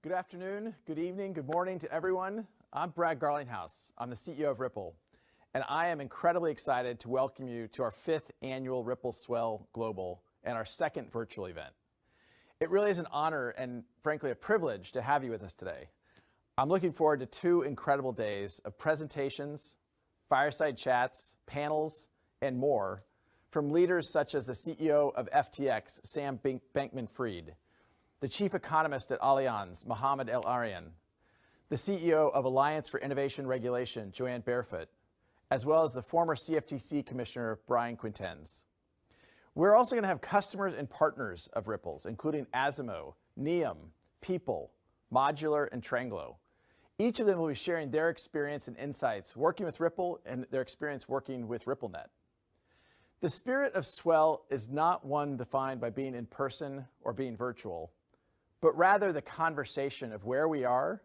Good afternoon, good evening, good morning to everyone. I'm Brad Garlinghouse. I'm the CEO of Ripple, and I am incredibly excited to welcome you to our 5th annual Ripple Swell Global and our second virtual event. It really is an honor and frankly a privilege to have you with us today. I'm looking forward to 2 incredible days of presentations, fireside chats, panels, and more from leaders such as the CEO of FTX, Sam Bankman-Fried, the chief economist at Allianz, Mohamed El-Arian, the CEO of Alliance for Innovation Regulation, Joanne Barefoot, as well as the former CFTC Commissioner, Brian Quintenz. We're also going to have customers and partners of Ripple's, including Asimo, Neum, People, Modular, and Tranglo. Each of them will be sharing their experience and insights working with Ripple and their experience working with RippleNet. The spirit of Swell is not one defined by being in person or being virtual, but rather the conversation of where we are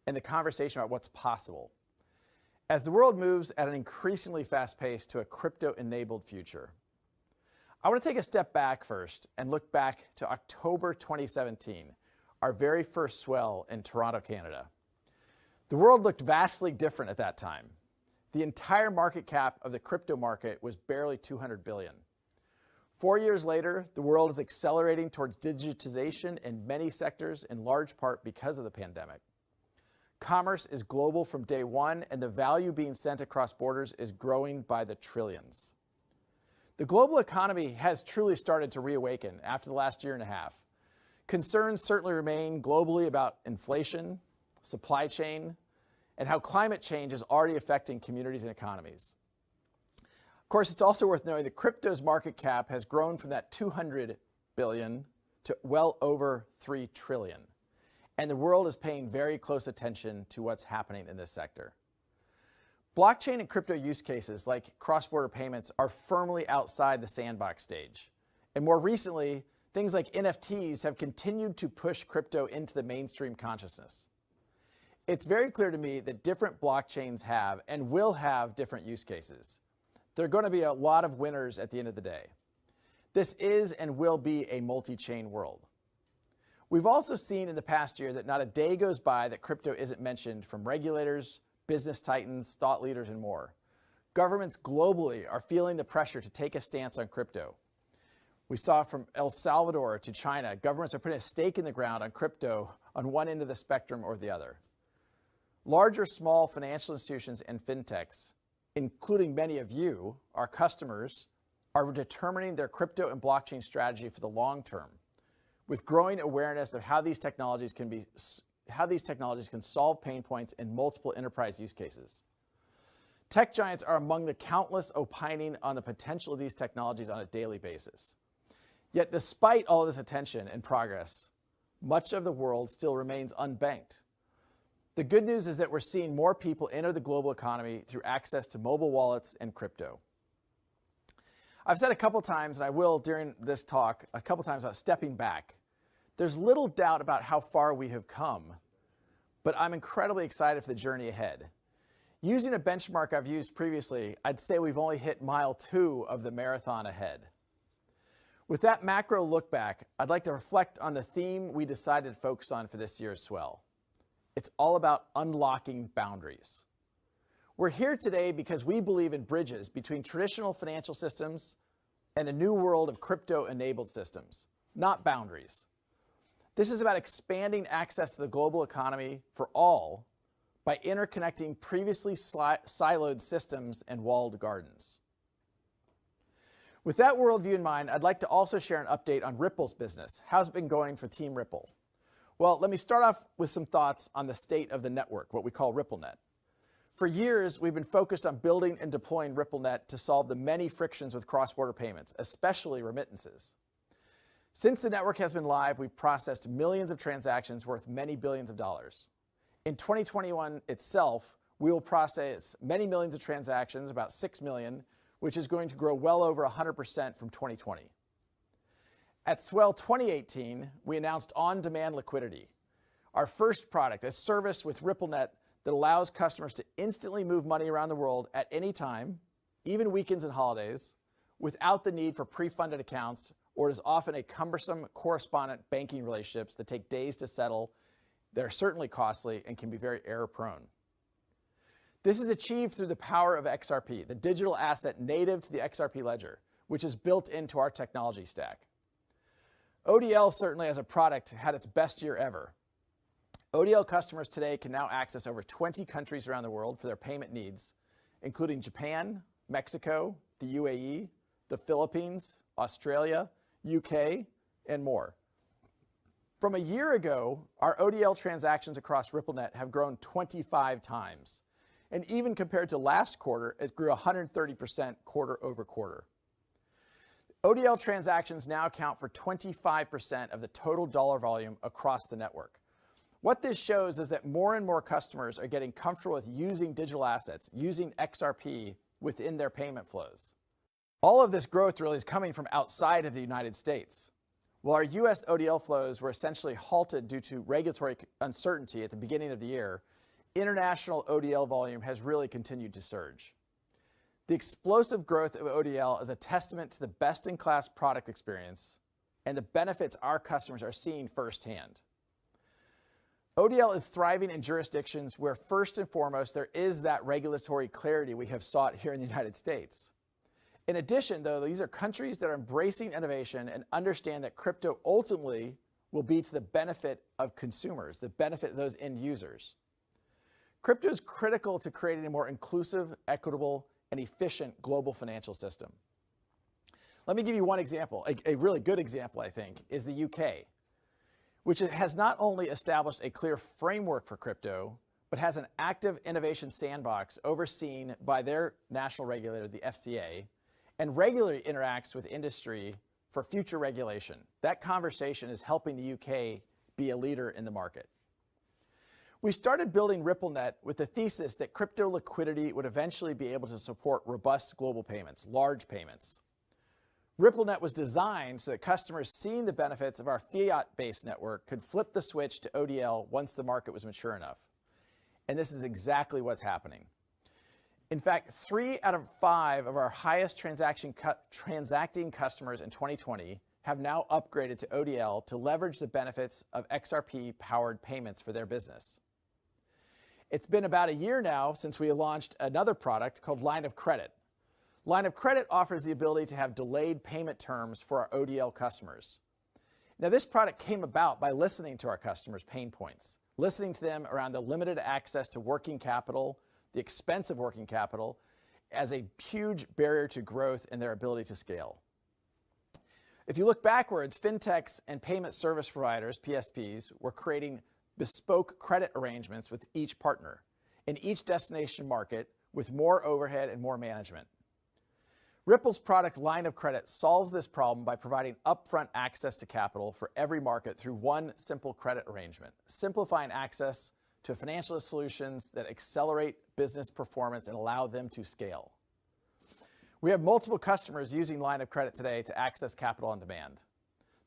and the conversation about what's possible. As the world moves at an increasingly fast pace to a crypto-enabled future, I want to take a step back first and look back to October 2017, our very first Swell in Toronto, Canada. The world looked vastly different at that time. The entire market cap of the crypto market was barely $200 billion. 4 years later, the world is accelerating towards digitization in many sectors, in large part because of the pandemic. Commerce is global from day one, and the value being sent across borders is growing by the trillions. The global economy has truly started to reawaken after the last year and a half. Concerns certainly remain globally about inflation, supply chain, and how climate change is already affecting communities and economies. Of course, it's also worth knowing that crypto's market cap has grown from that $200 billion to well over $3 trillion. And the world is paying very close attention to what's happening in this sector. Blockchain and crypto use cases like cross-border payments are firmly outside the sandbox stage. And more recently, things like NFTs have continued to push crypto into the mainstream consciousness. It's very clear to me that different blockchains have and will have different use cases. There are going to be a lot of winners at the end of the day. This is and will be a multi-chain world. We've also seen in the past year that not a day goes by that crypto isn't mentioned from regulators, business titans, thought leaders, and more. Governments globally are feeling the pressure to take a stance on crypto. We saw from El Salvador to China, governments are putting a stake in the ground on crypto on one end of the spectrum or the other. Large or small financial institutions and fintechs, including many of you, our customers, are determining their crypto and blockchain strategy for the long term, with growing awareness of how these technologies can solve pain points in multiple enterprise use cases. Tech giants are among the countless opining on the potential of these technologies on a daily basis. Yet despite all this attention and progress, much of the world still remains unbanked. The good news is that we're seeing more people enter the global economy through access to mobile wallets and crypto. I've said a couple times, and I will during this talk, a couple times about stepping back. There's little doubt about how far we have come, but I'm incredibly excited for the journey ahead. Using a benchmark I've used previously, I'd say we've only hit mile 2 of the marathon ahead. With that macro look back, I'd like to reflect on the theme we decided to focus on for this year's Swell. It's all about unlocking boundaries. We're here today because we believe in bridges between traditional financial systems and the new world of crypto-enabled systems, not boundaries. This is about expanding access to the global economy for all by interconnecting previously siloed systems and walled gardens. With that worldview in mind, I'd like to also share an update on Ripple's business. How's it been going for Team Ripple? Well, let me start off with some thoughts on the state of the network, what we call RippleNet. For years, we've been focused on building and deploying RippleNet to solve the many frictions with cross-border payments, especially remittances. Since the network has been live, we've processed millions of transactions worth many billions of dollars. In 2021 itself, we will process many millions of transactions, about 6 million, which is going to grow well over 100% from 2020. At Swell 2018, we announced on-demand liquidity, our first product, a service with RippleNet that allows customers to instantly move money around the world at any time, even weekends and holidays, without the need for pre-funded accounts or is often a cumbersome correspondent banking relationships that take days to settle They're certainly costly and can be very error-prone. This is achieved through the power of XRP, the digital asset native to the XRP ledger, which is built into our technology stack. ODL certainly as a product had its best year ever. ODL customers today can now access over 20 countries around the world for their payment needs, including Japan, Mexico, the UAE, the Philippines, Australia, UK, and more. From a year ago, our ODL transactions across RippleNet have grown 25 times. And even compared to last quarter, it grew 130% quarter over quarter. ODL transactions now account for 25% of the total dollar volume across the network. What this shows is that more and more customers are getting comfortable with using digital assets, using XRP within their payment flows. All of this growth really is coming from outside of the United States. While our US ODL flows were essentially halted due to regulatory uncertainty at the beginning of the year, international ODL volume has really continued to surge. The explosive growth of ODL is a testament to the best-in-class product experience and the benefits our customers are seeing firsthand. ODL is thriving in jurisdictions where first and foremost there is that regulatory clarity we have sought here in the United States. In addition, though, these are countries that are embracing innovation and understand that crypto ultimately will be to the benefit of consumers, the benefit of those end users. Crypto is critical to creating a more inclusive, equitable, and efficient global financial system. Let me give you one example. A really good example, I think, is the UK, which has not only established a clear framework for crypto, but has an active innovation sandbox overseen by their national regulator, the FCA, and regularly interacts with industry for future regulation. That conversation is helping the UK be a leader in the market. We started building RippleNet with the thesis that crypto liquidity would eventually be able to support robust global payments, large payments. RippleNet was designed so that customers seeing the benefits of our fiat-based network could flip the switch to ODL once the market was mature enough. And this is exactly what's happening. In fact, 3 out of 5 of our highest transacting customers in 2020 have now upgraded to ODL to leverage the benefits of XRP-powered payments for their business. It's been about a year now since we launched another product called Line of Credit. Line of Credit offers the ability to have delayed payment terms for our ODL customers. Now, this product came about by listening to our customers' pain points, listening to them around the limited access to working capital, the expense of working capital, as a huge barrier to growth and their ability to scale. If you look backwards, fintechs and payment service providers, PSPs, were creating bespoke credit arrangements with each partner in each destination market with more overhead and more management. Ripple's product Line of Credit solves this problem by providing upfront access to capital for every market through one simple credit arrangement, simplifying access to financial solutions that accelerate business performance and allow them to scale. We have multiple customers using Line of Credit today to access capital on demand.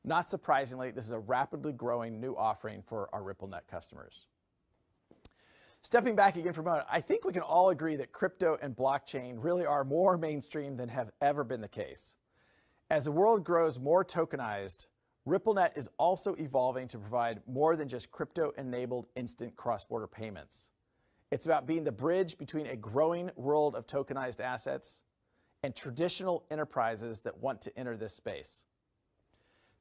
Not surprisingly, this is a rapidly growing new offering for our RippleNet customers. Stepping back again for a moment, I think we can all agree that crypto and blockchain really are more mainstream than have ever been the case. As the world grows more tokenized, RippleNet is also evolving to provide more than just crypto-enabled instant cross-border payments. It's about being the bridge between a growing world of tokenized assets and traditional enterprises that want to enter this space.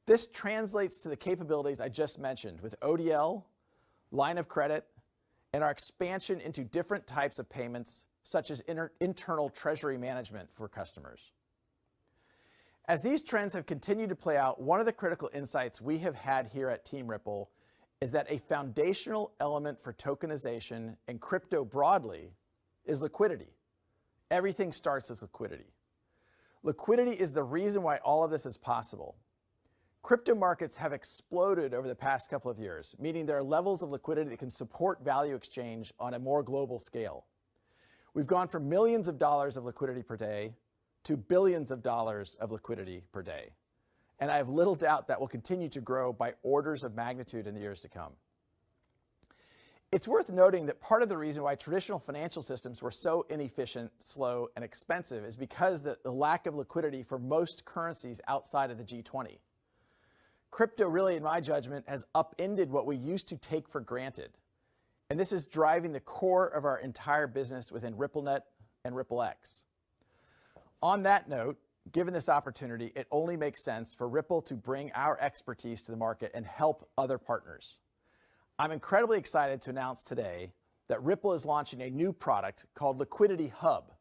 This translates to the capabilities I just mentioned with ODL, Line of Credit, and our expansion into different types of payments, such as internal treasury management for customers. As these trends have continued to play out, one of the critical insights we have had here at Team Ripple is that a foundational element for tokenization and crypto broadly is liquidity. Everything starts with liquidity. Liquidity is the reason why all of this is possible. Crypto markets have exploded over the past couple of years, meaning there are levels of liquidity that can support value exchange on a more global scale. We've gone from millions of dollars of liquidity per day to billions of dollars of liquidity per day. And I have little doubt that will continue to grow by orders of magnitude in the years to come. It's worth noting that part of the reason why traditional financial systems were so inefficient, slow, and expensive is because of the lack of liquidity for most currencies outside of the G20. crypto really, in my judgment, has upended what we used to take for granted. And this is driving the core of our entire business within RippleNet and RippleX. On that note, given this opportunity, it only makes sense for Ripple to bring our expertise to the market and help other partners. I'm incredibly excited to announce today that Ripple is launching a new product called Liquidity Hub.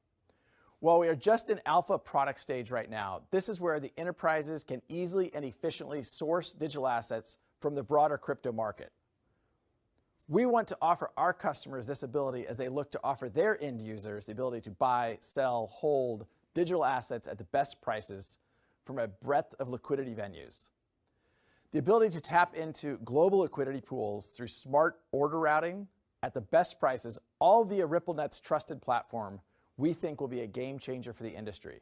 While we are just in alpha product stage right now, this is where the enterprises can easily and efficiently source digital assets from the broader crypto market. We want to offer our customers this ability as they look to offer their end users the ability to buy, sell, hold digital assets at the best prices from a breadth of liquidity venues. The ability to tap into global liquidity pools through smart order routing at the best prices, all via RippleNet's trusted platform, we think will be a game changer for the industry.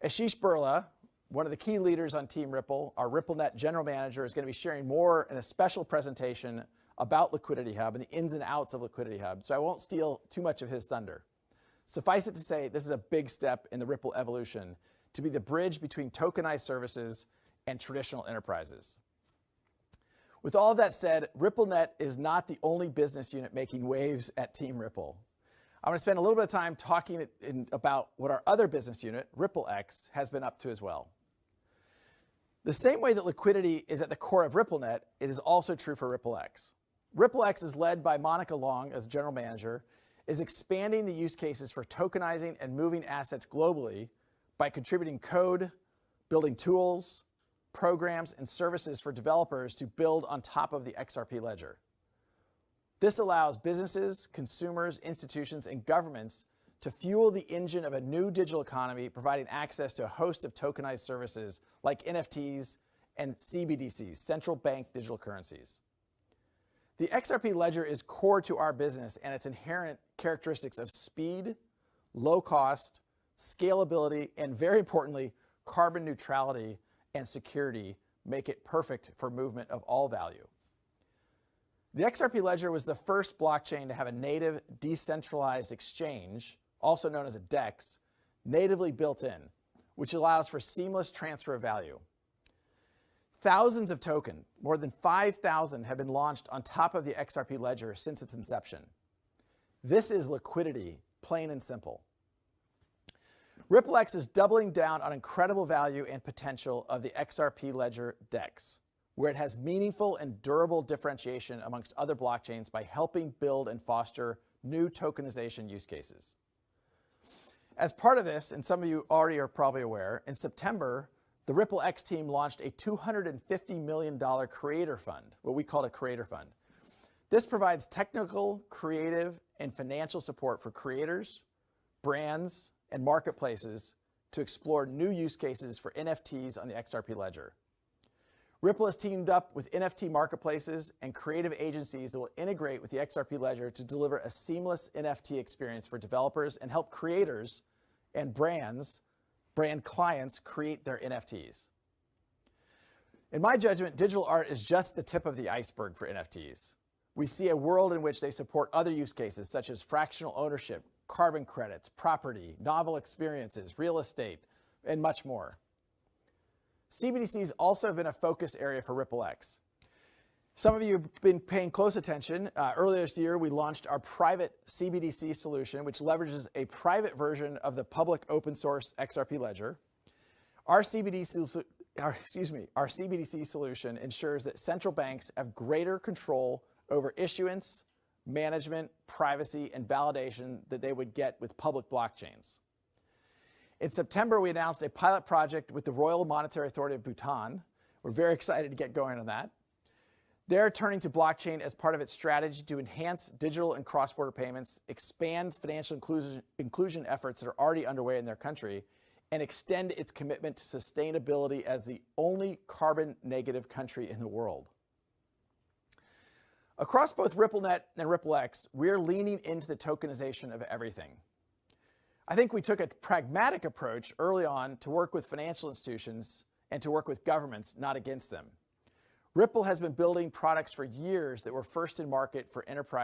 Ashish Burla, one of the key leaders on Team Ripple, our RippleNet general manager, is going to be sharing more in a special presentation about Liquidity Hub and the ins and outs of Liquidity Hub, so I won't steal too much of his thunder. Suffice it to say, this is a big step in the Ripple evolution to be the bridge between tokenized services and traditional enterprises. With all of that said, RippleNet is not the only business unit making waves at Team Ripple. I'm going to spend a little bit of time talking about what our other business unit, RippleX, has been up to as well. The same way that liquidity is at the core of RippleNet, it is also true for RippleX. RippleX is led by Monica Long as general manager, is expanding the use cases for tokenizing and moving assets globally by contributing code, building tools, programs, and services for developers to build on top of the XRP ledger. This allows businesses, consumers, institutions, and governments to fuel the engine of a new digital economy, providing access to a host of tokenized services like NFTs and CBDCs, central bank digital currencies. The XRP ledger is core to our business, and its inherent characteristics of speed, low cost, scalability, and very importantly, carbon neutrality and security make it perfect for movement of all value. The XRP ledger was the first blockchain to have a native decentralized exchange, also known as a DEX, natively built in, which allows for seamless transfer of value. Thousands of tokens, more than 5,000, have been launched on top of the XRP ledger since its inception. This is liquidity, plain and simple. RippleX is doubling down on incredible value and potential of the XRP ledger DEX, where it has meaningful and durable differentiation amongst other blockchains by helping build and foster new tokenization use cases. As part of this, and some of you already are probably aware, in September, the RippleX team launched a $250 million creator fund, what we call a creator fund. This provides technical, creative, and financial support for creators, brands, and marketplaces to explore new use cases for NFTs on the XRP ledger. Ripple has teamed up with NFT marketplaces and creative agencies that will integrate with the XRP ledger to deliver a seamless NFT experience for developers and help creators and brand clients create their NFTs. In my judgment, digital art is just the tip of the iceberg for NFTs. We see a world in which they support other use cases such as fractional ownership, carbon credits, property, novel experiences, real estate, and much more. CBDCs also have been a focus area for RippleX. Some of you have been paying close attention. Earlier this year, we launched our private CBDC solution, which leverages a private version of the public open source XRP ledger. Our CBDC solution ensures that central banks have greater control over issuance, management, privacy, and validation that they would get with public blockchains. In September, we announced a pilot project with the Royal Monetary Authority of Bhutan. We're very excited to get going on that. They're turning to blockchain as part of its strategy to enhance digital and cross-border payments, expand financial inclusion efforts that are already underway in their country, and extend its commitment to sustainability as the only carbon negative country in the world. Across both RippleNet and RippleX, we're leaning into the tokenization of everything. I think we took a pragmatic approach early on to work with financial institutions and to work with governments, not against them. Ripple has been building products for years that were first in market for enterprise